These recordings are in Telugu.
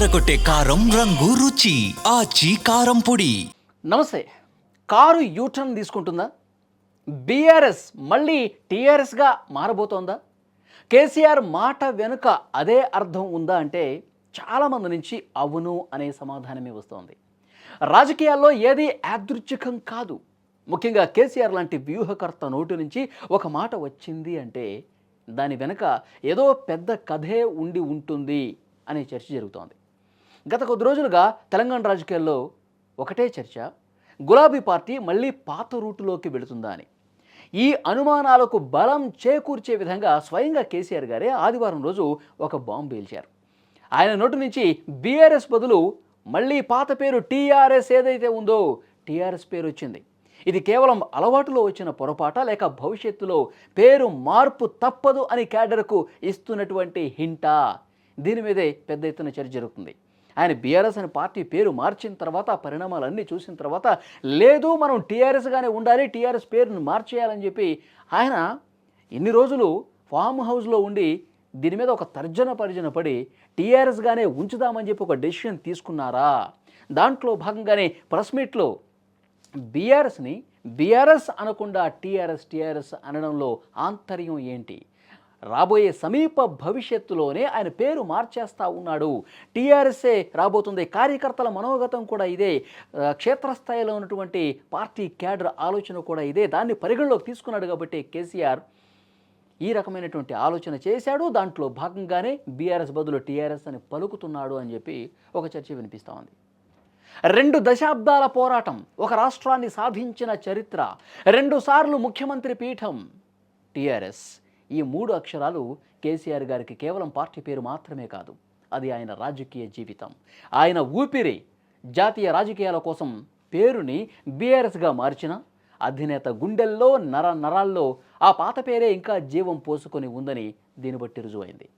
అదరకొట్టే కారం రంగు రుచి ఆచి కారం పొడి. నమస్తే. Car U turn తీసుకుంటుందా? బీఆర్ఎస్ మళ్ళీ టీఆర్ఎస్గా మారబోతోందా? కేసీఆర్ మాట వెనుక అదే అర్థం ఉందా అంటే చాలామంది నుంచి అవును అనే సమాధానమే వస్తోంది. రాజకీయాల్లో ఏది యాదృచ్ఛికం కాదు. ముఖ్యంగా కేసీఆర్ లాంటి వ్యూహకర్త నోటి నుంచి ఒక మాట వచ్చింది అంటే దాని వెనుక ఏదో పెద్ద కథే ఉండి ఉంటుంది అనే చర్చ జరుగుతోంది. గత కొద్ది రోజులుగా తెలంగాణ రాజకీయాల్లో ఒకటే చర్చ, గులాబీ పార్టీ మళ్ళీ పాత రూటులోకి వెళుతుందా అని. ఈ అనుమానాలకు బలం చేకూర్చే విధంగా స్వయంగా కేసీఆర్ గారే ఆదివారం రోజు ఒక బాంబు పేల్చారు. ఆయన నోటి నుంచి బీఆర్ఎస్ బదులు మళ్ళీ పాత పేరు టీఆర్ఎస్ ఏదైతే ఉందో టీఆర్ఎస్ పేరు వచ్చింది. ఇది కేవలం అలవాటులో వచ్చిన పొరపాట, లేక భవిష్యత్తులో పేరు మార్పు తప్పదు అని క్యాడర్కు ఇస్తున్నటువంటి హింటా? దీని మీదే పెద్ద ఎత్తున చర్చ జరుగుతుంది. ఆయన బీఆర్ఎస్ అని పార్టీ పేరు మార్చిన తర్వాత ఆ పరిణామాలన్నీ చూసిన తర్వాత లేదు మనం టీఆర్ఎస్గానే ఉండాలి, టీఆర్ఎస్ పేరును మార్చేయాలని చెప్పి ఆయన ఇన్ని రోజులు ఫామ్ హౌస్లో ఉండి దీని మీద ఒక తర్జన పడి టీఆర్ఎస్గానే ఉంచుదామని చెప్పి ఒక డెసిషన్ తీసుకున్నారా? దాంట్లో భాగంగానే ప్రెస్ మీట్లో బీఆర్ఎస్ని బీఆర్ఎస్ అనకుండా టీఆర్ఎస్ అనడంలో ఆంతర్యం ఏంటి? రాబోయే సమీప భవిష్యత్తులోనే ఆయన పేరు మార్చేస్తూ ఉన్నాడు. టీఆర్ఎస్ఏ రాబోతుంది. కార్యకర్తల మనోగతం కూడా ఇదే, క్షేత్రస్థాయిలో ఉన్నటువంటి పార్టీ క్యాడర్ ఆలోచన కూడా ఇదే. దాన్ని పరిగణలోకి తీసుకున్నాడు కాబట్టి కేసీఆర్ ఈ రకమైనటువంటి ఆలోచన చేశాడు. దాంట్లో భాగంగానే బీఆర్ఎస్ బదులు టీఆర్ఎస్ అని పలుకుతున్నాడు అని చెప్పి ఒక చర్చ వినిపిస్తూ ఉంది. 2 దశాబ్దాల పోరాటం, ఒక రాష్ట్రాన్ని సాధించిన చరిత్ర, 2 సార్లు ముఖ్యమంత్రి పీఠం టీఆర్ఎస్. ఈ 3 అక్షరాలు కేసీఆర్ గారికి కేవలం పార్టీ పేరు మాత్రమే కాదు, అది ఆయన రాజకీయ జీవితం, ఆయన ఊపిరి. జాతీయ రాజకీయాల కోసం పేరుని బీఆర్ఎస్గా మార్చిన అధినేత గుండెల్లో నరాల్లో ఆ పాత పేరే ఇంకా జీవం పోసుకొని ఉందని దీన్ని బట్టి రుజువైంది.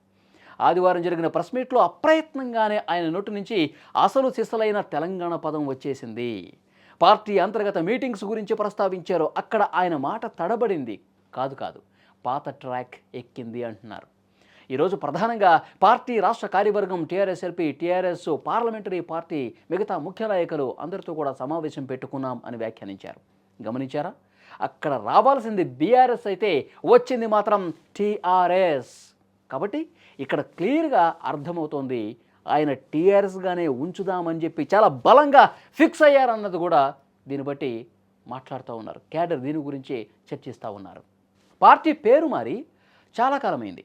ఆదివారం జరిగిన ప్రెస్ మీట్లో అప్రయత్నంగానే ఆయన నోటి నుంచి అసలు సిసలైన తెలంగాణ పదం వచ్చేసింది. పార్టీ అంతర్గత మీటింగ్స్ గురించి ప్రస్తావించారు. అక్కడ ఆయన మాట తడబడింది. కాదు, పాత ట్రాక్ ఎక్కింది అంటున్నారు. ఈరోజు ప్రధానంగా పార్టీ రాష్ట్ర కార్యవర్గం, టీఆర్ఎస్ పార్లమెంటరీ పార్టీ మిగతా ముఖ్య నాయకులు అందరితో కూడా సమావేశం పెట్టుకున్నాం అని వ్యాఖ్యానించారు. గమనించారా? అక్కడ రావాల్సింది బీఆర్ఎస్ అయితే వచ్చింది మాత్రం టీఆర్ఎస్. కాబట్టి ఇక్కడ క్లియర్గా అర్థమవుతోంది ఆయన టీఆర్ఎస్గానే ఉంచుదామని చెప్పి చాలా బలంగా ఫిక్స్ అయ్యారన్నది కూడా దీన్ని బట్టి మాట్లాడుతూ ఉన్నారు. క్యాడర్ దీని గురించి చర్చిస్తూ ఉన్నారు. పార్టీ పేరు మారి చాలా కాలమైంది.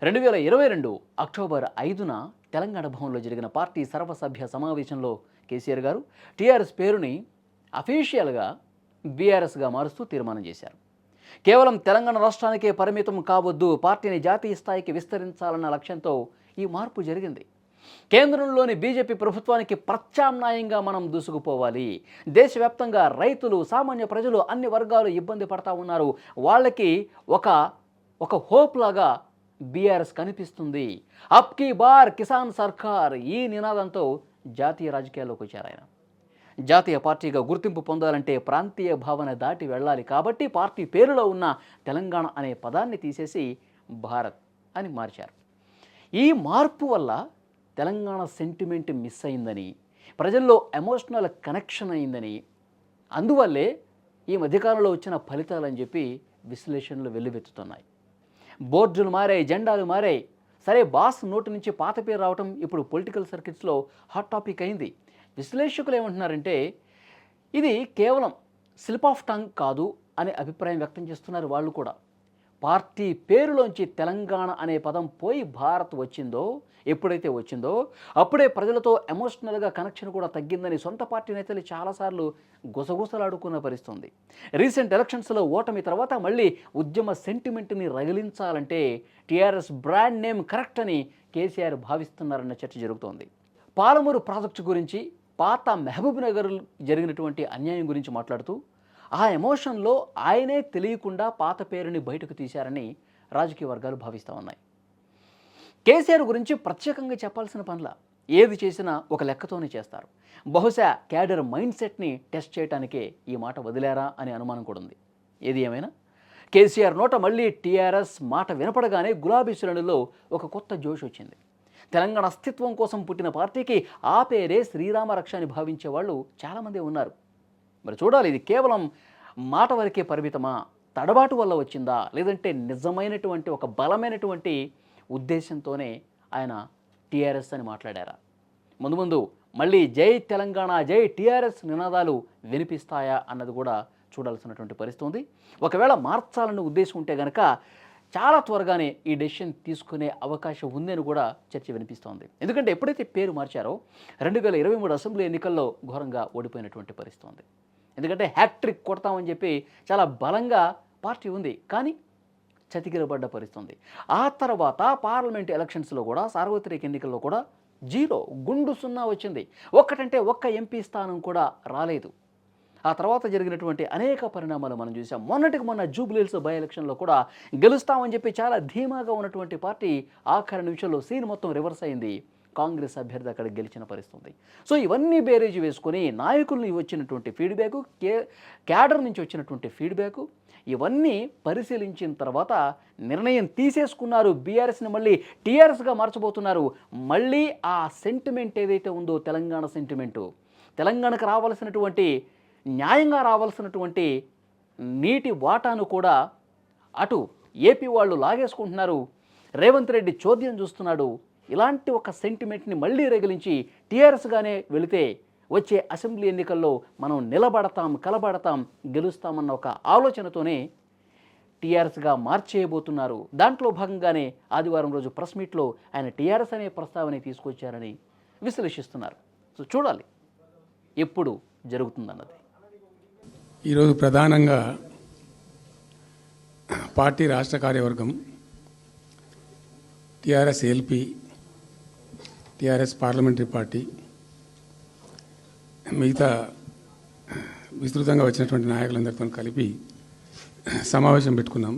2022 అక్టోబర్ 5న తెలంగాణ భవన్లో జరిగిన పార్టీ సర్వసభ్య సమావేశంలో కేసీఆర్ గారు టీఆర్ఎస్ పేరుని అఫీషియల్గా బీఆర్ఎస్గా మారుస్తూ తీర్మానం చేశారు. కేవలం తెలంగాణ రాష్ట్రానికే పరిమితం కావద్దు, పార్టీని జాతీయ స్థాయికి విస్తరించాలన్న లక్ష్యంతో ఈ మార్పు జరిగింది. కేంద్రంలోని బీజేపీ ప్రభుత్వానికి ప్రత్యామ్నాయంగా మనం దూసుకుపోవాలి. దేశవ్యాప్తంగా రైతులు, సామాన్య ప్రజలు, అన్ని వర్గాలు ఇబ్బంది పడతా ఉన్నారు. వాళ్ళకి ఒక హోప్ లాగా బీఆర్ఎస్ కనిపిస్తుంది. అబ్ కీ బార్ కిసాన్ సర్కార్, ఈ నినాదంతో జాతీయ రాజకీయాల్లోకి వచ్చారు ఆయన. జాతీయ పార్టీగా గుర్తింపు పొందాలంటే ప్రాంతీయ భావన దాటి వెళ్ళాలి. కాబట్టి పార్టీ పేరులో ఉన్న తెలంగాణ అనే పదాన్ని తీసేసి భారత్ అని మార్చారు. ఈ మార్పు వల్ల తెలంగాణ సెంటిమెంట్ మిస్ అయిందని, ప్రజల్లో ఎమోషనల్ కనెక్షన్ అయిందని, అందువల్లే ఈ మధ్యకాలంలో వచ్చిన ఫలితాలని చెప్పి విశ్లేషణలు వెల్లువెత్తుతున్నాయి. బోర్డులు మారాయి, జెండాలు మారాయి. సరే, బాస్ నోటి నుంచి పాత పేరు రావటం ఇప్పుడు పొలిటికల్ సర్కిట్స్లో హాట్ టాపిక్ అయింది. విశ్లేషకులు ఏమంటున్నారంటే ఇది కేవలం స్లిప్ ఆఫ్ టంగ్ కాదు అనే అభిప్రాయం వ్యక్తం చేస్తున్నారు వాళ్ళు కూడా. పార్టీ పేరులోంచి తెలంగాణ అనే పదం పోయి భారత్ వచ్చిందో, ఎప్పుడైతే వచ్చిందో అప్పుడే ప్రజలతో ఎమోషనల్గా కనెక్షన్ కూడా తగ్గిందని సొంత పార్టీ నేతలు చాలాసార్లు గుసగుసలాడుకున్న పరిస్థితుంది. రీసెంట్ ఎలక్షన్స్లో ఓటమి తర్వాత మళ్ళీ ఉద్యమ సెంటిమెంట్ని రగిలించాలంటే టీఆర్ఎస్ బ్రాండ్ నేమ్ కరెక్ట్ అని కేసీఆర్ భావిస్తున్నారన్న చర్చ జరుగుతోంది. పాలమూరు ప్రాజెక్టు గురించి, పాత మహబూబ్ నగర్ జరిగినటువంటి అన్యాయం గురించి మాట్లాడుతూ ఆ ఎమోషన్లో ఆయనే తెలియకుండా పాత పేరుని బయటకు తీశారని రాజకీయ వర్గాలు భావిస్తూ ఉన్నాయి. కేసీఆర్ గురించి ప్రత్యేకంగా చెప్పాల్సిన పనిలా, ఏది చేసినా ఒక లెక్కతోనే చేస్తారు. బహుశా క్యాడర్ మైండ్ సెట్ని టెస్ట్ చేయడానికే ఈ మాట వదిలేరా అనే అనుమానం కూడా ఉంది. ఏది ఏమైనా కేసీఆర్ నోట మళ్ళీ టీఆర్ఎస్ మాట వినపడగానే గులాబీ శ్రేణుల్లో ఒక కొత్త జోష్ వచ్చింది. తెలంగాణ అస్తిత్వం కోసం పుట్టిన పార్టీకి ఆ పేరే శ్రీరామ రక్ష అని భావించే వాళ్ళు చాలామంది ఉన్నారు. మరి చూడాలి, ఇది కేవలం మాట వరకే పరిమితమా, తడబాటు వల్ల వచ్చిందా, లేదంటే నిజమైనటువంటి ఒక బలమైనటువంటి ఉద్దేశంతోనే ఆయన టీఆర్ఎస్ అని మాట్లాడారా? ముందు ముందు మళ్ళీ జై తెలంగాణ జై టీఆర్ఎస్ నినాదాలు వినిపిస్తాయా అన్నది కూడా చూడాల్సినటువంటి పరిస్థితి ఉంది. ఒకవేళ మార్చాలన్న ఉద్దేశం ఉంటే కనుక చాలా త్వరగానే ఈ డెసిషన్ తీసుకునే అవకాశం ఉందని కూడా చర్చ వినిపిస్తోంది. ఎందుకంటే ఎప్పుడైతే పేరు మార్చారో 2023 అసెంబ్లీ ఎన్నికల్లో ఘోరంగా ఓడిపోయినటువంటి పరిస్థితి ఉంది. ఎందుకంటే హ్యాట్రిక్ కొడతామని చెప్పి చాలా బలంగా పార్టీ ఉంది, కానీ చతికిలబడ్డ పరిస్థితి ఉంది. ఆ తర్వాత పార్లమెంట్ ఎలక్షన్స్లో కూడా, సార్వత్రిక ఎన్నికల్లో కూడా గుండు సున్నా వచ్చింది. ఒక్కటంటే ఒక్క ఎంపీ స్థానం కూడా రాలేదు. ఆ తర్వాత జరిగినటువంటి అనేక పరిణామాలు మనం చూసాం. మొన్నటికి మొన్న జూబ్లీహిల్స్ బై ఎలక్షన్లో కూడా గెలుస్తామని చెప్పి చాలా ధీమాగా ఉన్నటువంటి పార్టీ ఆఖరి నిమిషంలో సీన్ మొత్తం రివర్స్ అయింది. కాంగ్రెస్ అభ్యర్థి అక్కడ గెలిచిన పరిస్థితి. సో ఇవన్నీ బేరేజ్ వేసుకొని నాయకుల్ని వచ్చినటువంటి ఫీడ్బ్యాక్, క్యాడర్ నుంచి వచ్చినటువంటి ఫీడ్బ్యాక్, ఇవన్నీ పరిశీలించిన తర్వాత నిర్ణయం తీసేసుకున్నారు. బీఆర్ఎస్ని మళ్ళీ టీఆర్ఎస్గా మార్చబోతున్నారు. మళ్ళీ ఆ సెంటిమెంట్ ఏదైతే ఉందో తెలంగాణ సెంటిమెంటు, తెలంగాణకు రావాల్సినటువంటి న్యాయంగా రావాల్సినటువంటి నీటి వాటాను కూడా అటు ఏపీ వాళ్ళు లాగేసుకుంటున్నారు. రేవంత్ రెడ్డి చోద్యం చూస్తున్నాడు. ఇలాంటి ఒక సెంటిమెంట్ని మళ్ళీ రగిలించి టీఆర్ఎస్గానే వెళితే వచ్చే అసెంబ్లీ ఎన్నికల్లో మనం నిలబడతాం, కలబడతాం, గెలుస్తామన్న ఒక ఆలోచనతోనే టీఆర్ఎస్గా మార్చేయబోతున్నారు. దాంట్లో భాగంగానే ఆదివారం రోజు ప్రెస్ మీట్లో ఆయన టీఆర్ఎస్ అనే ప్రస్తావన తీసుకొచ్చారని విశ్లేషిస్తున్నారు. సో చూడాలి ఎప్పుడు జరుగుతుందన్నది. ఈరోజు ప్రధానంగా పార్టీ రాష్ట్ర కార్యవర్గం, TRS LP, TRS parliamentary party, మిగతా విస్తృతంగా వచ్చినటువంటి నాయకులందరితో కలిపి సమావేశం పెట్టుకున్నాం.